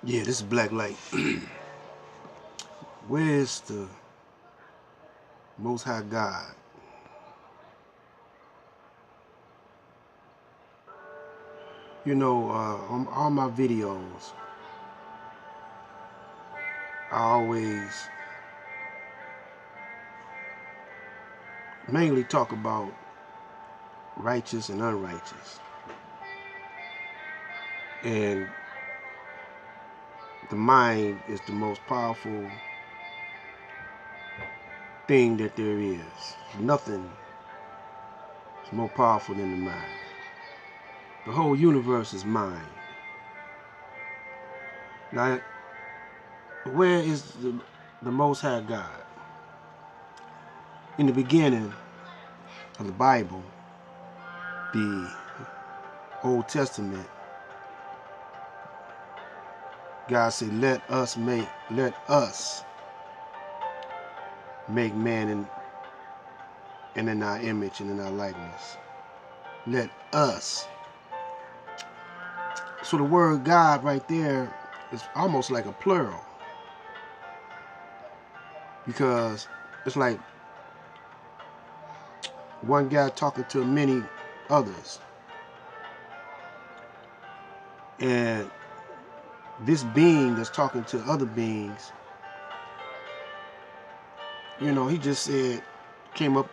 Yeah, this is Black Light. Where's the Most High God? You know, on all my videos, I always mainly talk about righteous and unrighteous. And the mind is the most powerful thing that there is. Nothing is more powerful than the mind. The whole universe is mind. Now, where is the Most High God? In the beginning of the Bible, the Old Testament, God said, let us make man in our image and in our likeness. Let us. So the word God right there is almost like a plural, because it's like one guy talking to many others. And this being that's talking to other beings, you know, he just came up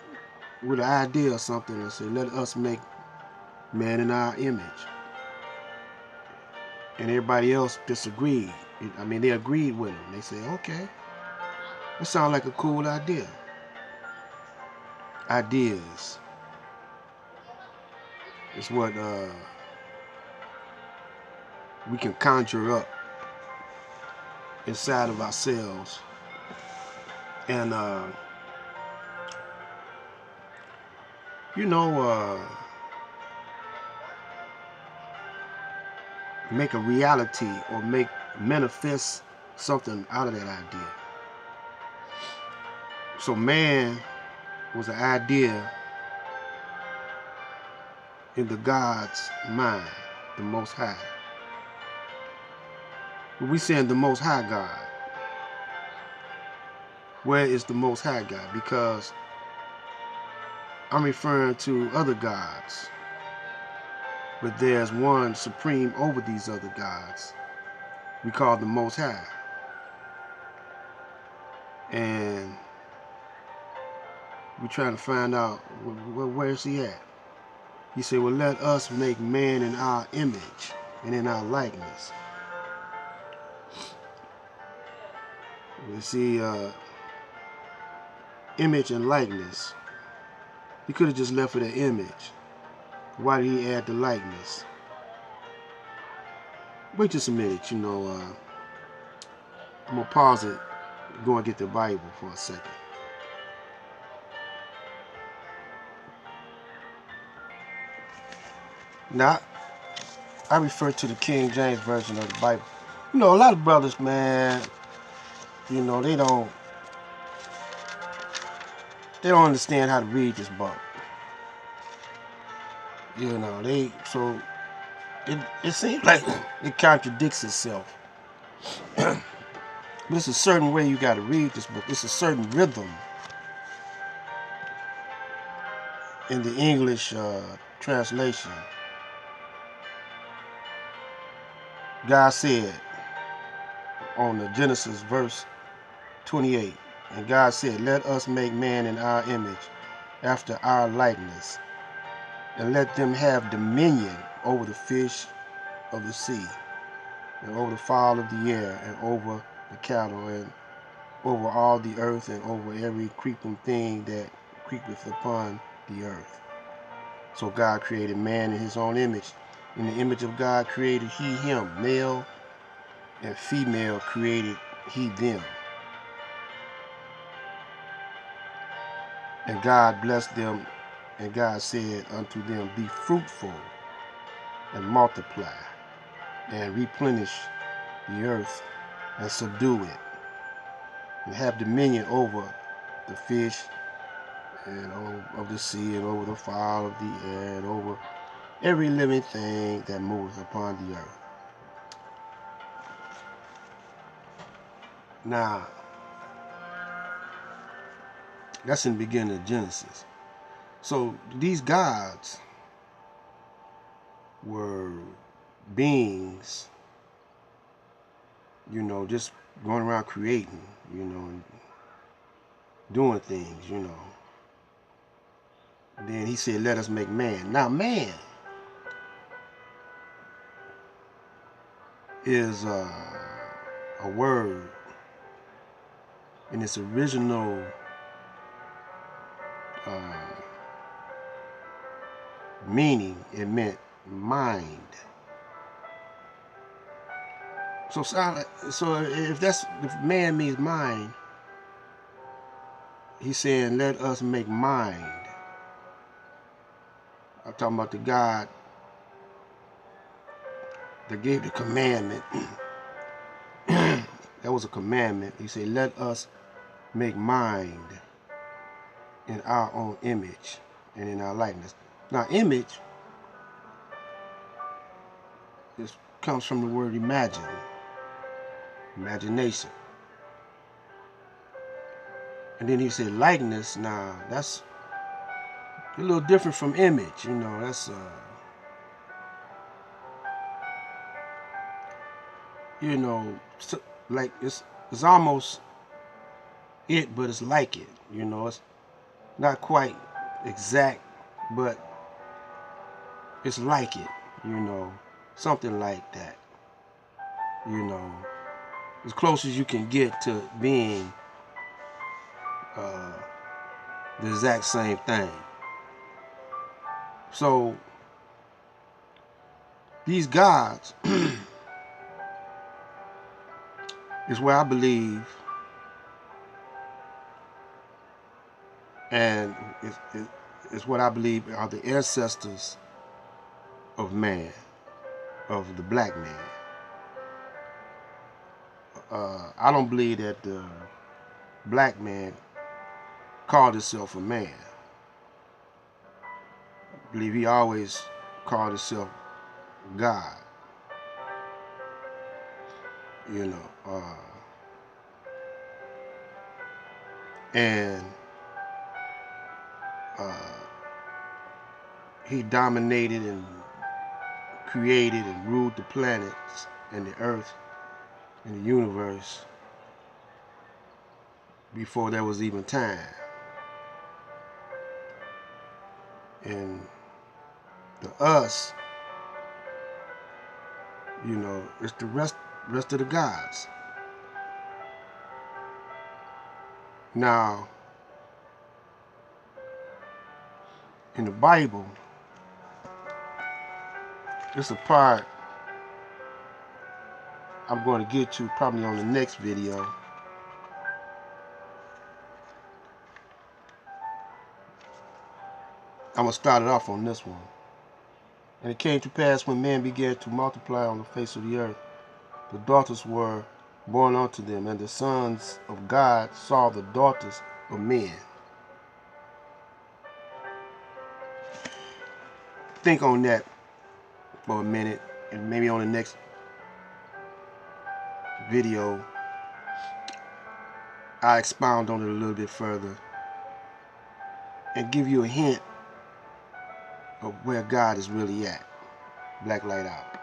with an idea or something and said, let us make man in our image. And everybody else disagreed. I mean, they agreed with him. They said, okay, that sounds like a cool idea. Ideas is what we can conjure up inside of ourselves. And, you know, make a reality or manifest something out of that idea. So man was an idea in the God's mind, the Most High. When we saying the Most High God, where is the Most High God? Because I'm referring to other gods, but there's one supreme over these other gods. We call the Most High. And we're trying to find out where is he at. He said, well, let us make man in our image and in our likeness. We see image and likeness. He could have just left it at image. Why did he add the likeness? Wait just a minute, you know. I'm going to pause it, go and get the Bible for a second. Now, I refer to the King James Version of the Bible. You know, a lot of brothers, man, you know, they don't understand how to read this book. You know, it seems like it contradicts itself. But it's a certain way you got to read this book. It's a certain rhythm in the English translation. God said on the Genesis verse 28, and God said, let us make man in our image, after our likeness, and let them have dominion over the fish of the sea, and over the fowl of the air, and over the cattle, and over all the earth, and over every creeping thing that creepeth upon the earth. So God created man in his own image. In the image of God created he him. Male and female created he them. And God blessed them, and God said unto them, be fruitful and multiply, and replenish the earth, and subdue it, and have dominion over the fish and of the sea, and over the fowl of the air, and over every living thing that moveth upon the earth. Now, that's in the beginning of Genesis. So these gods were beings, just going around creating, and doing things, Then he said, let us make man. Now, man is a word in its original meaning. It meant mind. So if man means mind, he's saying, let us make mind. I'm talking about the God that gave the commandment. That was a commandment. He said, let us make mind in our own image and in our likeness. Now, image comes from the word imagine, imagination. And then he said likeness. Now, that's a little different from image. That's like it's almost it, but it's like it. It's not quite exact, but it's like it. Something like that. As close as you can get to being the exact same thing. So these gods is where I believe, and it's what I believe are the ancestors of man, of the black man. I don't believe that the black man called himself a man. I believe he always called himself God. And he dominated and created and ruled the planets and the earth and the universe before there was even time. And the us, it's the rest of the gods. Now, in the Bible, it's a part I'm going to get to probably on the next video. I'm going to start it off on this one. And it came to pass when men began to multiply on the face of the earth, the daughters were born unto them, and the sons of God saw the daughters of men. Think on that for a minute, and maybe on the next video, I expound on it a little bit further and give you a hint of where God is really at. Black Light out.